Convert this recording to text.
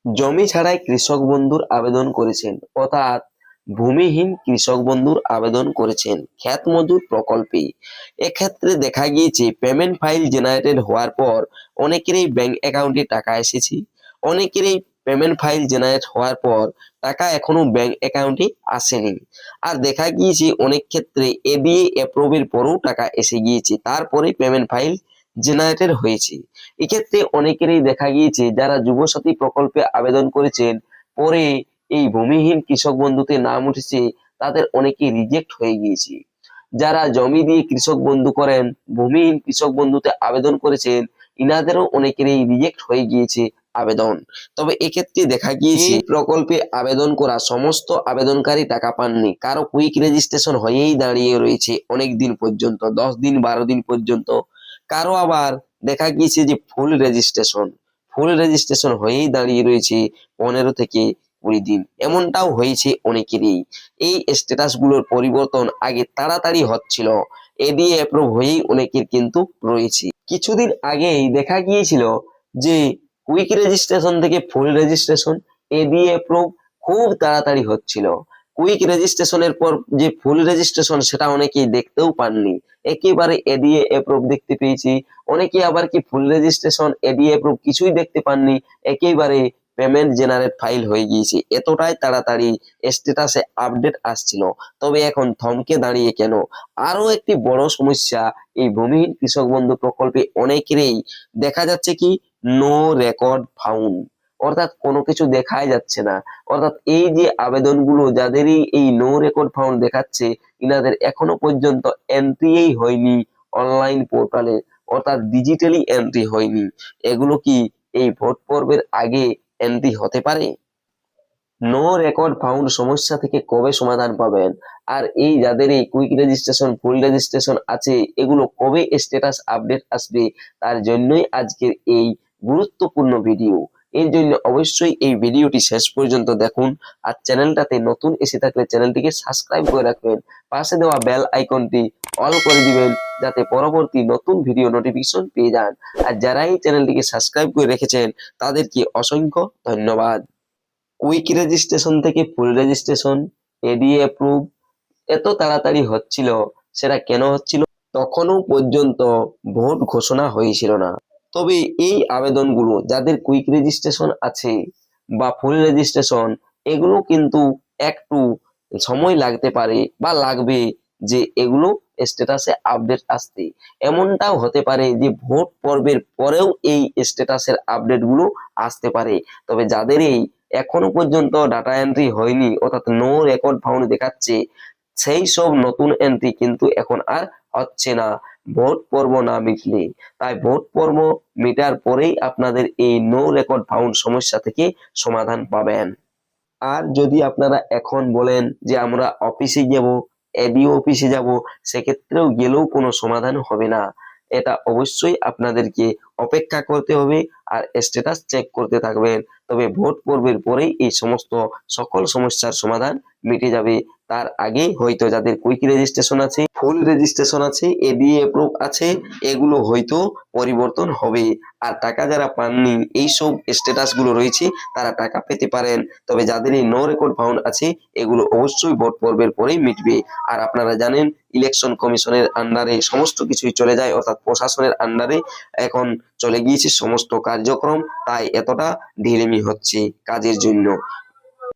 জমি ছাড়াই কৃষক বন্ধুর আবেদন করেছেন, অর্থাৎ ভূমিহীন কৃষক বন্ধুর আবেদন করেছেন ক্ষেত মজুর প্রকল্পে। এক্ষেত্রে দেখা গিয়েছে পেমেন্ট ফাইল জেনারেটেড হওয়ার পর অনেকেরই ব্যাংক অ্যাকাউন্টে টাকা এসেছে, অনেকেরই পেমেন্ট ফাইল জেনারেট হওয়ার পর টাকা এখনো ব্যাংক অ্যাকাউন্টে আসেনি। আর দেখা গিয়েছে অনেক ক্ষেত্রে এডিএ অ্যাপ্রুভের পরেও টাকা এসে গিয়েছে, তারপরে পেমেন্ট ফাইল জেনারেটেড হয়েছে। এক্ষেত্রে অনেকেরই দেখা গিয়েছে যারা যুবসাথী প্রকল্পে আবেদন করেছেন, পরে এই ভূমিহীন কৃষক বন্ধুতে নাম উঠেছে, তাদের অনেকে রিজেক্ট হয়ে গিয়েছে। যারা জমি দিয়ে কৃষক বন্ধু করেন, ভূমিহীন কৃষক বন্ধুতে আবেদন করেছেন, ইনাদেরও অনেকেরই রিজেক্ট হয়ে গিয়েছে আবেদন। তবে এক্ষেত্রে দেখা গিয়েছে এই প্রকল্পে আবেদন করা সমস্ত আবেদনকারী টাকা পাননি, কারো কুইক রেজিস্ট্রেশন হয়েই দাঁড়িয়ে রয়েছে অনেক দিন পর্যন্ত, 10 দিন 12 দিন পর্যন্ত। কারো আবার দেখা গিয়েছে যে ফুল রেজিস্ট্রেশন হয়েই দাঁড়িয়ে রয়েছে 15 থেকে 20 দিন, এমনটাও হয়েছে অনেকেরই। এই স্ট্যাটাস গুলোর পরিবর্তন আগে তাড়াতাড়ি হচ্ছিল, এডিএ অ্যাপ্রুভ হয়েই অনেকের কিন্তু রয়েছে। কিছুদিন আগেই দেখা গিয়েছিল যে কুইক রেজিস্ট্রেশন থেকে ফুল রেজিস্ট্রেশন, এডিএ অ্যাপ্রুভ খুব তাড়াতাড়ি হচ্ছিল। কুইক রেজিস্ট্রেশনের পর যে ফুল রেজিস্ট্রেশন সেটা অনেকেই দেখতেও পাননি, একেবারে এডিএ অ্যাপ্রুভ দেখতে পেয়েছি। অনেকে আবার কি ফুল রেজিস্ট্রেশন এডিএ অ্যাপ্রুভ কিছুই দেখতে পাননি, একেবারে পেমেন্ট জেনারেট ফাইল হয়ে গিয়েছে। এতটাই তাড়াতাড়ি স্ট্যাটাসে আপডেট আসছিল। তবে এখন থমকে দাঁড়িয়ে কেন? আরো একটি বড় সমস্যা, এই ভূমিহীন কৃষক বন্ধু প্রকল্পে অনেকেরই দেখা যাচ্ছে কি নো রেকর্ড ফাউন্ড, অর্থাৎ কোনো কিছু দেখাই যাচ্ছে না। অর্থাৎ এই যে আবেদনগুলো যাদেরই এই নো রেকর্ড ফাউন্ড দেখাচ্ছে, ইনাদের এখনো পর্যন্ত এন্ট্রিই হয়নি অনলাইন পোর্টালে, অর্থাৎ ডিজিটালি এন্ট্রি হয়নি। এগুলো কি এই ভোট পর্বের আগে এন্ট্রি হতে পারে? নো রেকর্ড ফাউন্ড সমস্যা থেকে কবে সমাধান পাবেন? আর এই যাদের এই কুইক রেজিস্ট্রেশন ফুল রেজিস্ট্রেশন আছে, এগুলো কবে স্ট্যাটাস আপডেট আসবে? তার জন্যই আজকের এই গুরুত্বপূর্ণ ভিডিও। এর জন্য অবশ্যই এই ভিডিওটি শেষ পর্যন্ত দেখুন। আর চ্যানেলটাতে নতুন এসে থাকলে চ্যানেলটিকে সাবস্ক্রাইব করে রাখবেন, পাশে দেওয়া বেল আইকনটি অল করে দিবেন, যাতে পরবর্তী নতুন ভিডিও নোটিফিকেশন পেয়ে যান। আর যারা এই চ্যানেলটিকে সাবস্ক্রাইব করে রেখেছেন তাদেরকে অসংখ্য ধন্যবাদ। কুইক রেজিস্ট্রেশন থেকে ফুল রেজিস্ট্রেশন, এডিএ অ্যাপ্রুভ এত তাড়াতাড়ি হচ্ছিল, সেটা কেন হচ্ছিল? তখনও পর্যন্ত ভোট ঘোষণা হয়েছিল না। তবে এই আবেদনগুলো যাদের কুইক রেজিস্ট্রেশন আছে বা ফুল রেজিস্ট্রেশন, এগুলো কিন্তু একটু সময় লাগতে পারে বা লাগবে, যে এগুলো স্ট্যাটাসে আপডেট আসতে। এমনটাও হতে পারে যে ভোট পর্বের পরেও এই স্ট্যাটাসের আপডেট গুলো আসতে পারে। তবে যাদের এই এখনো পর্যন্ত ডাটা এন্ট্রি হয়নি, অর্থাৎ নো রেকর্ড ফাউন্ড দেখাচ্ছে, সেই সব নতুন এন্ট্রি কিন্তু এখন আর হচ্ছে না ভোট পর্ব না মিটলে। তাই ভোট পর্ব মিটার পরেই আপনাদের এই নো রেকর্ড ফাউন্ড সমস্যা থেকে সমাধান পাবেন। আর যদি আপনারা এখন বলেন যে আমরা অফিসে যাব, এডিও অফিসে যাব, সেক্ষেত্রেও গেলেও কোনো সমাধান হবে না। এটা অবশ্যই আপনাদেরকে অপেক্ষা করতে হবে আর স্ট্যাটাস চেক করতে থাকবেন। তবে ভোট পর্বের পরেই এই সমস্ত সকল সমস্যার সমাধান মিটে যাবে। তার আগে হয়তো যাদের কুইক রেজিস্ট্রেশন আছে, ফুল রেজিস্ট্রেশন আছে, এডিএ অ্যাপ্রুভ আছে, এগুলো হয়তো পরিবর্তন হবে। আর টাকা যারা পাননি, এইসব স্ট্যাটাস গুলো রয়েছে, তারা টাকা পেতে পারেন। তবে যাদের এই নো রেকর্ড ফাউন্ড আছে, এগুলো অবশ্যই ভোট পর্বের পরেই মিটবে। আর আপনারা জানেন ইলেকশন কমিশনের আন্ডারে সমস্ত কিছুই চলে যায়, অর্থাৎ প্রশাসনের আন্ডারে এখন চলে গিয়েছে সমস্ত কার্যক্রম, তাই এতটা ঢিলেমি হচ্ছে কাজের জন্য।